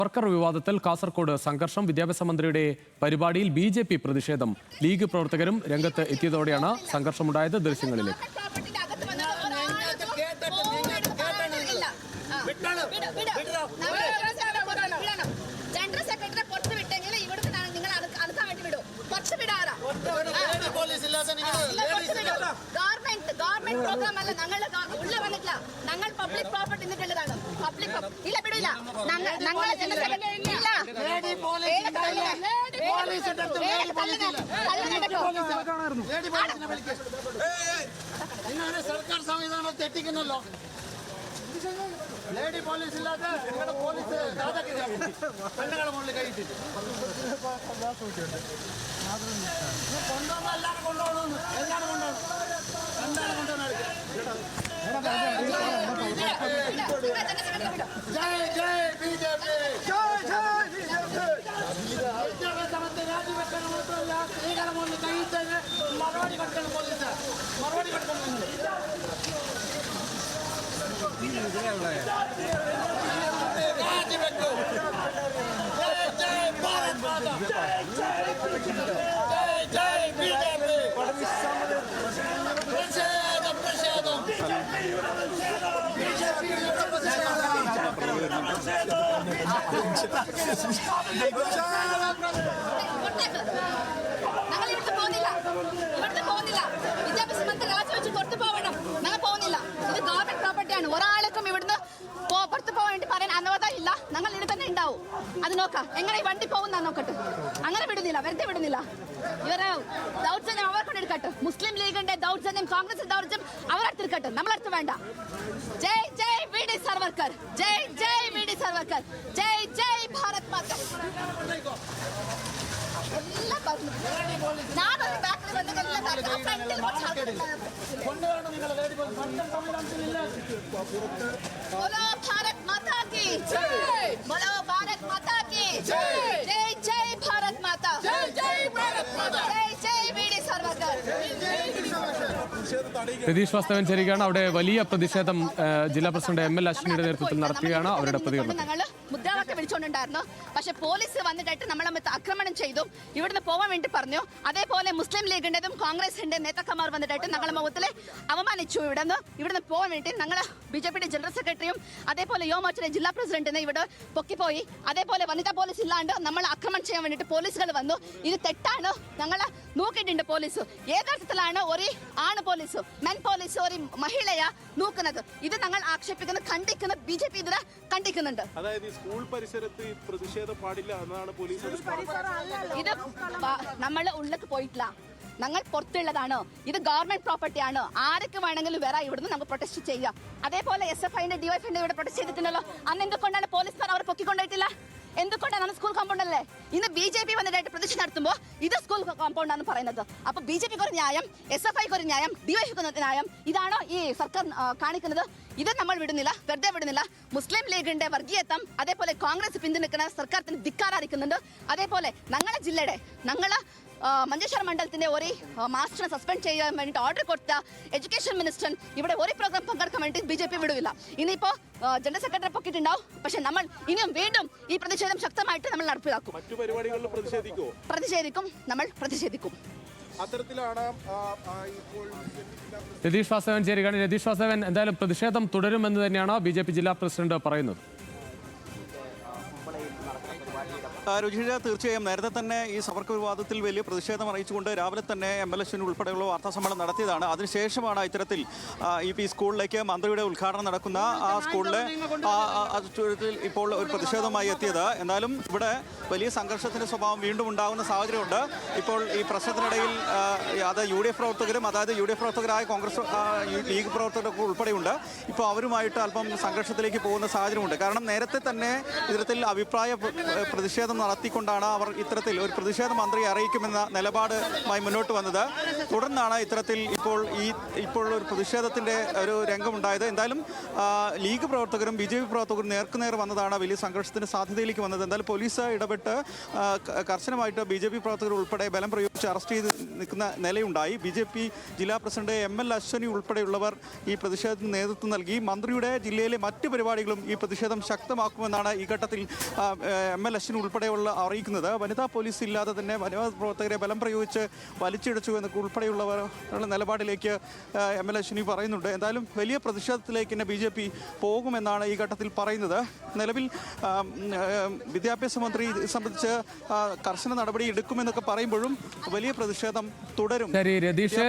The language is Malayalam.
വർക്കർ വിവാദത്തിൽ കാസർകോട് സംഘർഷം. വിദ്യാഭ്യാസ മന്ത്രിയുടെ പരിപാടിയിൽ ബി.ജെ.പി. പ്രതിഷേധം. ലീഗ് പ്രവർത്തകരും രംഗത്ത് എത്തിയതോടെയാണ് സംഘർഷമുണ്ടായത്. ദൃശ്യങ്ങളിലേക്ക്. പബ്ലിക് പ്രോപ്പർട്ടി നിന്നിട്ടുള്ളതാണ്. പബ്ലിക് ഇല്ല വിടില്ല. സർക്കാർ സംവിധാനം തെറ്റിക്കുന്നല്ലോ. ലേഡി പോലീസ് ഇല്ലാതെ നിങ്ങളുടെ പോലീസ് പെണ്ണുങ്ങളെ മുകളിൽ കഴിച്ചിട്ട് കൊണ്ടുപോകുന്ന എല്ലാവരും കൊണ്ടുപോകണമെന്ന് എല്ലാവരും കൊണ്ടുപോകണം. എന്താണ് കൊണ്ടുപോകുന്നത്? ജയ് ജയ് ബി.ജെ.പി. വിദ്യാഭ്യാസത്തെ രാജിവെക്കാൻ മാത്രമല്ല സ്ത്രീകളെ മുകളിൽ കഴിച്ചത് മറുപടി കൊടുക്കണം. പോലീസ് മറുപടി കൊടുക്കണം. രാജിവെക്കൂ. ജയ് ജയ് ഭാരത് മാതാ. ജയ് ജയ് ബി.ജെ.പി. പ്രതിഷേധം പ്രതിഷേധം. വിദ്യാഭ്യാസ മന്ത്രി രാജിവെച്ച് പുറത്തു പോകണം. ഞങ്ങൾ പോകുന്നില്ല. ഇത് ഗവൺമെന്റ് പ്രോപ്പർട്ടിയാണ്. ഒരാൾക്കും ഇവിടുന്ന് പുറത്തു പോകാൻ വേണ്ടി പറയാൻ അനുവാദം ഇല്ല. ഞങ്ങൾ ഇവിടെ തന്നെ ഉണ്ടാവും. അത് നോക്കാം എങ്ങനെ ഈ വണ്ടി പോകുന്ന നോക്കട്ടെ. അങ്ങനെ വിടുന്നില്ല, വെറുതെ വിടുന്നില്ല. ഇവരെ ദൗർജന്യം അവർക്കൊണ്ട് എടുക്കട്ടെ. മുസ്ലിം ലീഗിന്റെ ദൗർജന്യം, കോൺഗ്രസ് ദൗർജന്യം അവരടുത്തെടുക്കട്ടെ, നമ്മളടുത്ത് വേണ്ട. ജയ് ജയ് വി.ഡി. സർവർക്കർ. ജയ് ജയ് വി.ഡി. സർവർക്കർ. ജയ് ജയ് ഭാരത് മാതാ. ഞാനൊരു ബാക്കിൽ बोलो भारत माता की जय. बोलो भारत माता की जय. जय जय भारत माता. जय जय भारत माता. जय जय वीर सावरकर. രതീഷ് വാസ്തവൻ ചേരുകയാണ്. അവിടെ വലിയ പ്രതിഷേധം ജില്ലാ പ്രസിഡന്റ് എം.എൽ. അശ്വിനിയുടെ നേതൃത്വത്തിൽ നടത്തുകയാണ്. അവരുടെ പ്രതികരണം. മുദ്രാവാക്യം വിളിച്ചുകൊണ്ടുണ്ടായിരുന്നു. പക്ഷെ പോലീസ് വന്നിട്ട് നമ്മളെ ആക്രമണം ചെയ്തു. ഇവിടുന്ന് പോകാൻ വേണ്ടി പറഞ്ഞു. അതേപോലെ മുസ്ലിം ലീഗിന്റെതും കോൺഗ്രസിന്റെ നേതാക്കന്മാർ വന്നിട്ട് ഞങ്ങളെ മുഖത്തിൽ അവമാനിച്ചു. ഇവിടുന്ന് പോകാൻ വേണ്ടി ഞങ്ങളെ ബി.ജെ.പിയുടെ ജനറൽ സെക്രട്ടറിയും അതേപോലെ യുവമോർച്ചയുടെ ജില്ലാ പ്രസിഡന്റിനെ ഇവിടെ പൊക്കിപ്പോയി. അതേപോലെ വനിതാ പോലീസ് ഇല്ലാണ്ട് നമ്മൾ ആക്രമണം ചെയ്യാൻ വേണ്ടിയിട്ട് പോലീസുകൾ വന്നു. ഇത് തെറ്റാണ്. ഞങ്ങളെ നോക്കിയിട്ടുണ്ട് പോലീസ്. യഥാർത്ഥത്തിലാണ് ഒരു ആണ് പോലീസ്, മെൻ പോലീസ് ഒരു മഹിളയാ നോക്കുന്നത്. ഇത് ഞങ്ങൾ ആക്ഷേപിക്കുന്ന, ഖണ്ഡിക്കുന്ന, ബി.ജെ.പി. ഇതിനെ ഖണ്ഡിക്കുന്നുണ്ട്. അതായത് സ്കൂൾ പരിസരത്ത് പ്രതിഷേധം പാടില്ല എന്നാണ് പോലീസ്. ഇത് നമ്മൾ ഉള്ളിലേക്ക് പോയിട്ടില്ല. ഞങ്ങൾ പുറത്തുള്ളതാണ്. ഇത് ഗവൺമെന്റ് പ്രോപ്പർട്ടിയാണ്. ആരൊക്കെ വേണമെങ്കിലും വരാം. ഇവിടുന്ന് നമുക്ക് പ്രൊട്ടസ്റ്റ് ചെയ്യാം. അതേപോലെ SFIന്റെ DYFന്റെ ഇവിടെ പ്രൊട്ടസ്റ്റ് ചെയ്തിട്ടുണ്ടല്ലോ. അന്ന് എന്തുകൊണ്ടാണ് പോലീസുകാർ അവർ പൊക്കിക്കൊണ്ടിട്ടില്ല? എന്തുകൊണ്ടാണ്? സ്കൂൾ കോമ്പൗണ്ട് അല്ലേ. ഇന്ന് ബി.ജെ.പി. വന്നിട്ടായിട്ട് പ്രതിഷേധം നടത്തുമ്പോൾ ഇത് സ്കൂൾ കോമ്പൗണ്ടാണ് പറയുന്നത്. അപ്പൊ ബി.ജെ.പിക്ക് ഒരു ന്യായം, SFIക്ക് ഒരു ന്യായം, DYFക്ക് ഒരു ന്യായം. ഇതാണോ ഈ സർക്കാർ കാണിക്കുന്നത്? ഇത് നമ്മൾ വിടുന്നില്ല, വെറുതെ വിടുന്നില്ല. മുസ്ലിം ലീഗിന്റെ വർഗീയത്വം, അതേപോലെ കോൺഗ്രസ് പിന്തുണയ്ക്കുന്ന സർക്കാർ ധിക്കാരായിരിക്കുന്നുണ്ട്. അതേപോലെ ഞങ്ങളുടെ ജില്ലയുടെ മഞ്ചേശ്വരം മണ്ഡലത്തിന്റെ ഒരു മാസ്റ്ററിനെ സസ്പെൻഡ് ചെയ്യാൻ വേണ്ടിയിട്ട് ഓർഡർ കൊടുത്ത എഡ്യൂക്കേഷൻ മിനിസ്റ്റർ ഇവിടെ ഒരു പ്രോഗ്രാം പങ്കെടുക്കാൻ വേണ്ടി ബി.ജെ.പി. വിടുവില്ല. ഇനിയിപ്പോ ജനറൽ സെക്രട്ടറി പൊക്കിയിട്ടുണ്ടാവും. പക്ഷെ നമ്മൾ ഇനിയും വീണ്ടും ഈ പ്രതിഷേധം ശക്തമായിട്ട് നമ്മൾ നടപ്പിലാക്കും. മറ്റു പരിപാടികളിൽ പ്രതിഷേധിക്കും, നമ്മൾ പ്രതിഷേധിക്കും. രതീഷ് വാസവൻ ചേരുകയാണ്. രതീഷ് വാസവൻ, എന്തായാലും പ്രതിഷേധം തുടരുമെന്ന് തന്നെയാണ് ബി.ജെ.പി. ജില്ലാ പ്രസിഡന്റ് പറയുന്നത്. രുചിര, തീർച്ചയായും നേരത്തെ തന്നെ ഈ സവർക്കർ വിവാദത്തിൽ വലിയ പ്രതിഷേധം അറിയിച്ചുകൊണ്ട് രാവിലെ തന്നെ എം.എൽ. അശ്വിനി ഉൾപ്പെടെയുള്ള വാർത്താസമ്മേളനം നടത്തിയതാണ്. അതിനുശേഷമാണ് ഇത്തരത്തിൽ ഈ സ്കൂളിലേക്ക് മന്ത്രിയുടെ ഉദ്ഘാടനം നടക്കുന്ന ആ സ്കൂളിലെ ഇപ്പോൾ ഒരു പ്രതിഷേധവുമായി എത്തിയത്. എന്നാലും ഇവിടെ വലിയ സംഘർഷത്തിന്റെ സ്വഭാവം വീണ്ടും ഉണ്ടാകുന്ന സാഹചര്യമുണ്ട്. ഇപ്പോൾ ഈ പ്രശ്നത്തിനിടയിൽ അത് UDF പ്രവർത്തകരും, അതായത് UDF പ്രവർത്തകരായ കോൺഗ്രസ് ലീഗ് പ്രവർത്തകരൊക്കെ ഉൾപ്പെടെയുണ്ട്. ഇപ്പോൾ അവരുമായിട്ട് അല്പം സംഘർഷത്തിലേക്ക് പോകുന്ന സാഹചര്യമുണ്ട്. കാരണം നേരത്തെ തന്നെ ഇത്തരത്തിൽ അഭിപ്രായ പ്രതിഷേധം നടത്തിക്കൊണ്ടാണ് അവർ ഇത്തരത്തിൽ ഒരു പ്രതിഷേധ മന്ത്രിയെ അറിയിക്കുമെന്ന നിലപാടുമായി മുന്നോട്ട് വന്നത്. തുടർന്നാണ് ഇത്തരത്തിൽ ഇപ്പോൾ ഒരു പ്രതിഷേധത്തിന്റെ ഒരു രംഗമുണ്ടായത്. എന്തായാലും ലീഗ് പ്രവർത്തകരും ബി.ജെ.പി. പ്രവർത്തകരും നേർക്കുനേർ വന്നതാണ് വലിയ സംഘർഷത്തിന് സാധ്യതയിലേക്ക് വന്നത്. എന്തായാലും പോലീസ് ഇടപെട്ട് കർശനമായിട്ട് ബി.ജെ.പി. പ്രവർത്തകർ ഉൾപ്പെടെ ബലം പ്രയോഗിച്ച് അറസ്റ്റ് ചെയ്ത് നിൽക്കുന്ന നിലയുണ്ടായി. ബി.ജെ.പി. ജില്ലാ പ്രസിഡന്റ് എം.എൽ. അശ്വിനി ഉൾപ്പെടെയുള്ളവർ ഈ പ്രതിഷേധത്തിന് നേതൃത്വം നൽകി. മന്ത്രിയുടെ ജില്ലയിലെ മറ്റ് പരിപാടികളും ഈ പ്രതിഷേധം ശക്തമാക്കുമെന്നാണ് ഈ ഘട്ടത്തിൽ ML അശ്വിൻ ഉൾപ്പെടെയുള്ള അറിയിക്കുന്നത്. വനിതാ പോലീസ് ഇല്ലാതെ തന്നെ വനിതാ പ്രവർത്തകരെ ബലം പ്രയോഗിച്ച് വലിച്ചിഴച്ചു എന്നൊക്കെ ഉൾപ്പെടെയുള്ളവരുടെ നിലപാടിലേക്ക് ML അശ്വിനി പറയുന്നുണ്ട്. എന്തായാലും വലിയ പ്രതിഷേധത്തിലേക്ക് തന്നെ BJP പോകുമെന്നാണ് ഈ ഘട്ടത്തിൽ പറയുന്നത്. നിലവിൽ വിദ്യാഭ്യാസ മന്ത്രി ഇത് സംബന്ധിച്ച് കർശന നടപടി എടുക്കുമെന്നൊക്കെ പറയുമ്പോഴും വലിയ പ്രതിഷേധം തുടരും. ശരി രതീഷ്.